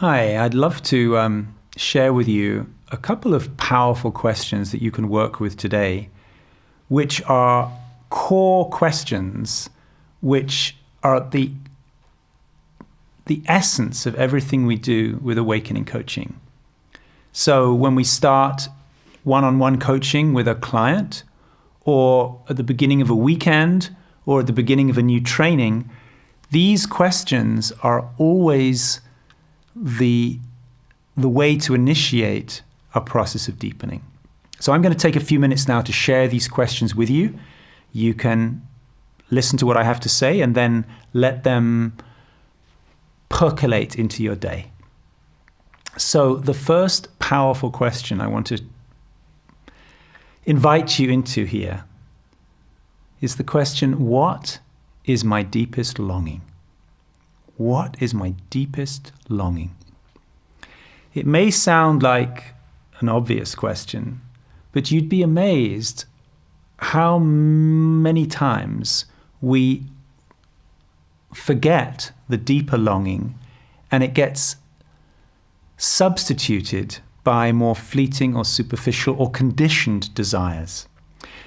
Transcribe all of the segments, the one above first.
Hi, I'd love to share with you a couple of powerful questions that you can work with today, which are core questions, which are the essence of everything we do with awakening coaching. So when we start one-on-one coaching with a client, or at the beginning of a weekend, or at the beginning of a new training, these questions are always the way to initiate a process of deepening. So I'm going to take a few minutes now to share these questions with you. You can listen to what I have to say and then let them percolate into your day. So the first powerful question I want to invite you into here is the question, what is my deepest longing? What is my deepest longing? It may sound like an obvious question, but you'd be amazed how many times we forget the deeper longing and it gets substituted by more fleeting or superficial or conditioned desires.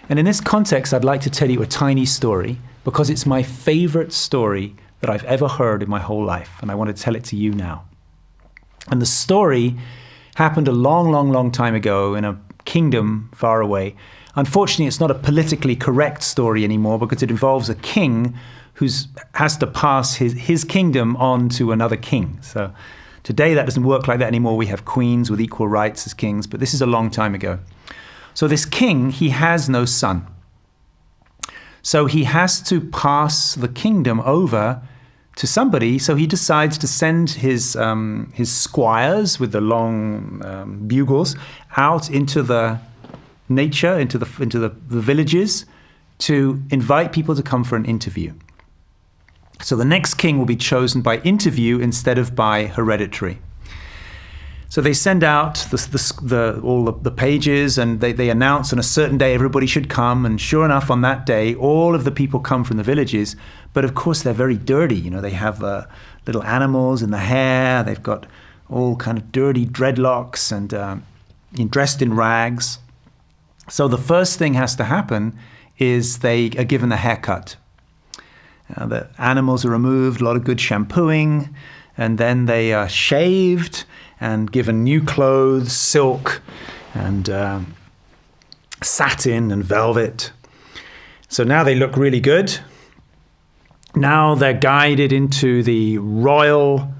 And in this context, I'd like to tell you a tiny story because it's my favorite story that I've ever heard in my whole life, and I want to tell it to you now. And the story happened a long, long, long time ago in a kingdom far away. Unfortunately, it's not a politically correct story anymore because it involves a king who has to pass his kingdom on to another king. So today that doesn't work like that anymore. We have queens with equal rights as kings, but this is a long time ago. So this king, he has no son. So he has to pass the kingdom over to somebody. So he decides to send his squires with the long bugles out into the nature, into the villages, to invite people to come for an interview. So the next king will be chosen by interview instead of by hereditary. So they send out all the pages, and they announce on a certain day everybody should come. And sure enough, on that day, all of the people come from the villages. But of course, they're very dirty. You know, they have little animals in the hair. They've got all kind of dirty dreadlocks and dressed in rags. So the first thing has to happen is they are given a haircut. The animals are removed, a lot of good shampooing, and then they are shaved and given new clothes, silk and satin and velvet. So now they look really good. Now they're guided into the royal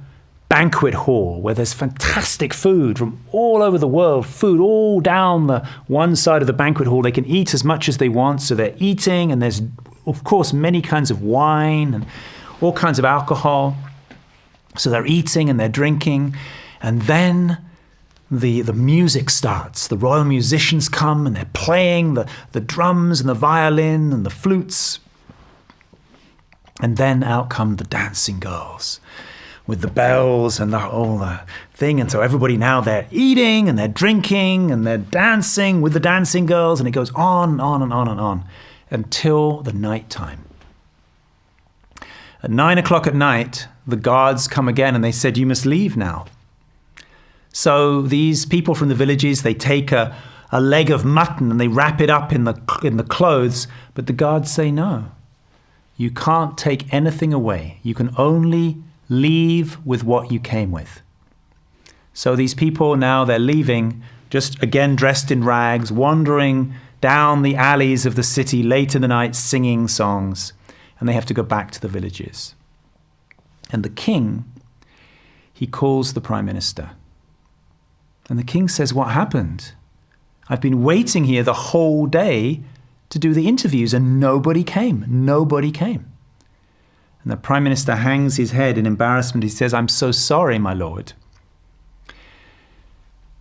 banquet hall where there's fantastic food from all over the world, food all down the one side of the banquet hall. They can eat as much as they want. So they're eating, and there's, of course, many kinds of wine and all kinds of alcohol. So they're eating and they're drinking. And then the music starts. The royal musicians come and they're playing the drums and the violin and the flutes. And then out come the dancing girls with the bells and all the thing. And so everybody now, they're eating and they're drinking and they're dancing with the dancing girls. And it goes on and on and on and on until the night time. At 9 o'clock at night, the guards come again and they said, "You must leave now." So these people from the villages, they take a leg of mutton and they wrap it up in the clothes. But the guards say, "No, you can't take anything away. You can only leave with what you came with." So these people now, they're leaving, just again dressed in rags, wandering down the alleys of the city late in the night, singing songs. And they have to go back to the villages. And the king, he calls the prime minister. And the king says, "What happened? I've been waiting here the whole day to do the interviews and nobody came. Nobody came." And the prime minister hangs his head in embarrassment. He says, "I'm so sorry, my lord.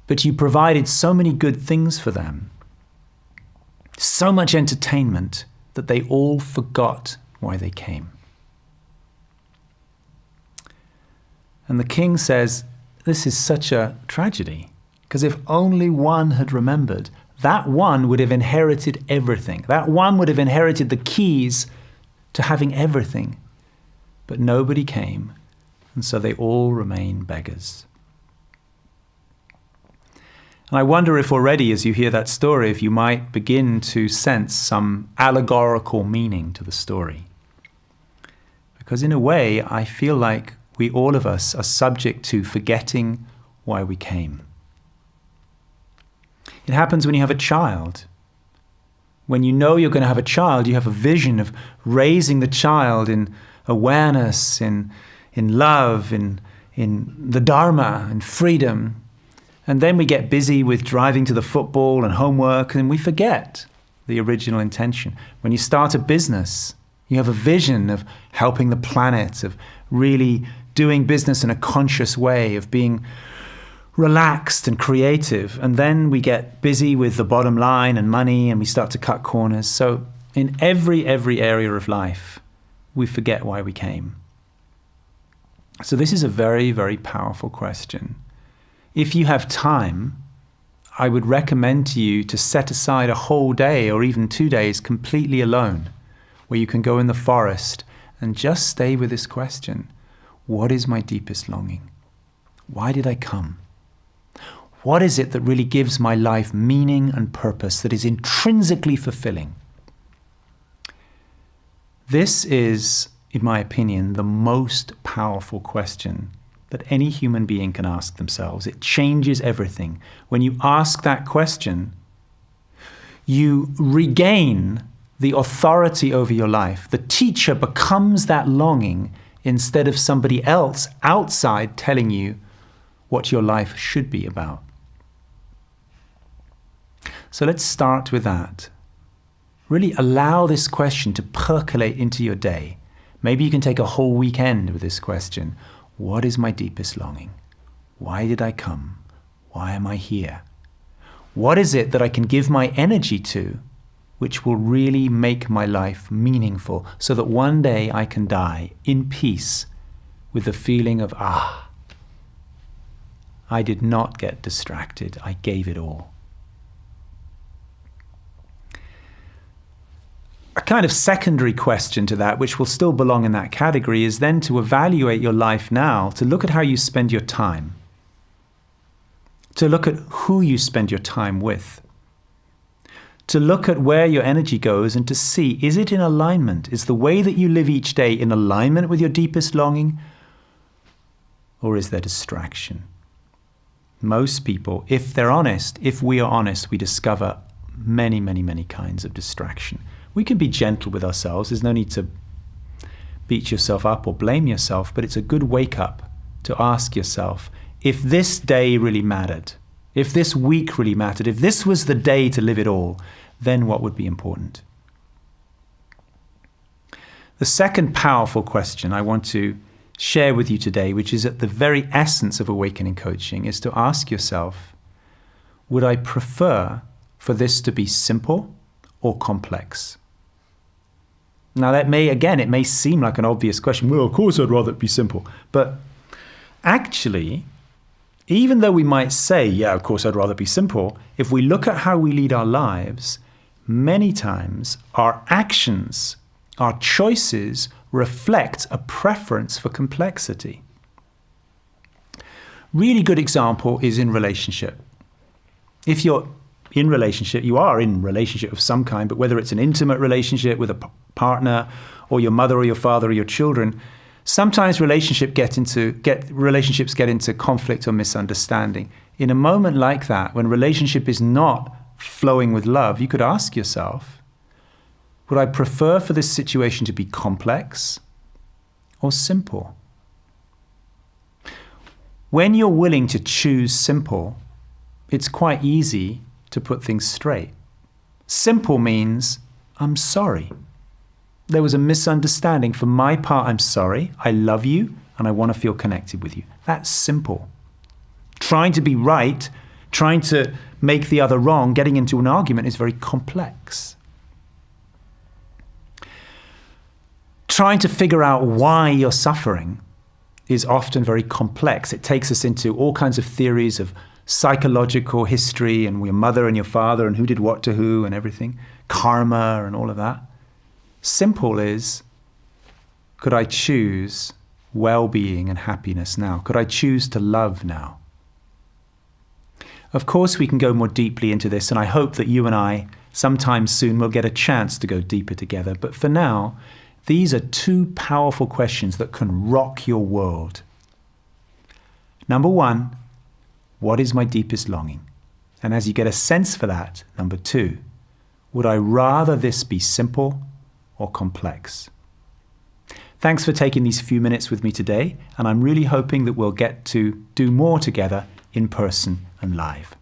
But you provided so many good things for them, so much entertainment, that they all forgot why they came." And the king says, "This is such a tragedy, because if only one had remembered, that one would have inherited everything. That one would have inherited the keys to having everything. But nobody came, and so they all remain beggars." And I wonder if already, as you hear that story, if you might begin to sense some allegorical meaning to the story. Because in a way, I feel like we, all of us, are subject to forgetting why we came. It happens when you have a child. When you know you're going to have a child, you have a vision of raising the child in awareness, in love, in the Dharma, in freedom. And then we get busy with driving to the football and homework, and we forget the original intention. When you start a business, you have a vision of helping the planet, of really doing business in a conscious way, of being relaxed and creative. And then we get busy with the bottom line and money, and we start to cut corners. So in every area of life, we forget why we came. So this is a very, very powerful question. If you have time, I would recommend to you to set aside a whole day or even 2 days completely alone, where you can go in the forest and just stay with this question. What is my deepest longing? Why did I come? What is it that really gives my life meaning and purpose, that is intrinsically fulfilling? This is, in my opinion, the most powerful question that any human being can ask themselves. It changes everything. When you ask that question, you regain the authority over your life. The teacher becomes that longing instead of somebody else outside telling you what your life should be about. So let's start with that. Really allow this question to percolate into your day. Maybe you can take a whole weekend with this question. What is my deepest longing? Why did I come? Why am I here? What is it that I can give my energy to, which will really make my life meaningful, so that one day I can die in peace with the feeling of, I did not get distracted. I gave it all. A kind of secondary question to that, which will still belong in that category, is then to evaluate your life now, to look at how you spend your time, to look at who you spend your time with, to look at where your energy goes and to see, is it in alignment? Is the way that you live each day in alignment with your deepest longing? Or is there distraction? Most people, if they're honest, if we are honest, we discover many, many, many kinds of distraction. We can be gentle with ourselves. There's no need to beat yourself up or blame yourself, but it's a good wake up to ask yourself, if this day really mattered, if this week really mattered, if this was the day to live it all, then what would be important? The second powerful question I want to share with you today, which is at the very essence of awakening coaching, is to ask yourself, would I prefer for this to be simple or complex? Now that it may seem like an obvious question. Well, of course I'd rather it be simple. But actually, even though we might say, yeah, of course I'd rather it be simple, if we look at how we lead our lives, many times our actions, our choices reflect a preference for complexity. Really good example is in relationship. If you're in relationship, you are in relationship of some kind, but whether it's an intimate relationship with a partner or your mother or your father or your children, sometimes relationships get into conflict or misunderstanding. In a moment like that, when relationship is not flowing with love, you could ask yourself, would I prefer for this situation to be complex or simple? When you're willing to choose simple, it's quite easy to put things straight. Simple means, I'm sorry. There was a misunderstanding. For my part, I'm sorry. I love you and I want to feel connected with you. That's simple. Trying to be right, trying to make the other wrong, getting into an argument is very complex. Trying to figure out why you're suffering is often very complex. It takes us into all kinds of theories of psychological history and your mother and your father and who did what to who and everything, karma and all of that. Simple is, could I choose well-being and happiness now? Could I choose to love now? Of course, we can go more deeply into this, and I hope that you and I, sometime soon, will get a chance to go deeper together. But for now, these are two powerful questions that can rock your world. Number one, what is my deepest longing? And as you get a sense for that, number two, would I rather this be simple or complex? Thanks for taking these few minutes with me today, and I'm really hoping that we'll get to do more together in person and live.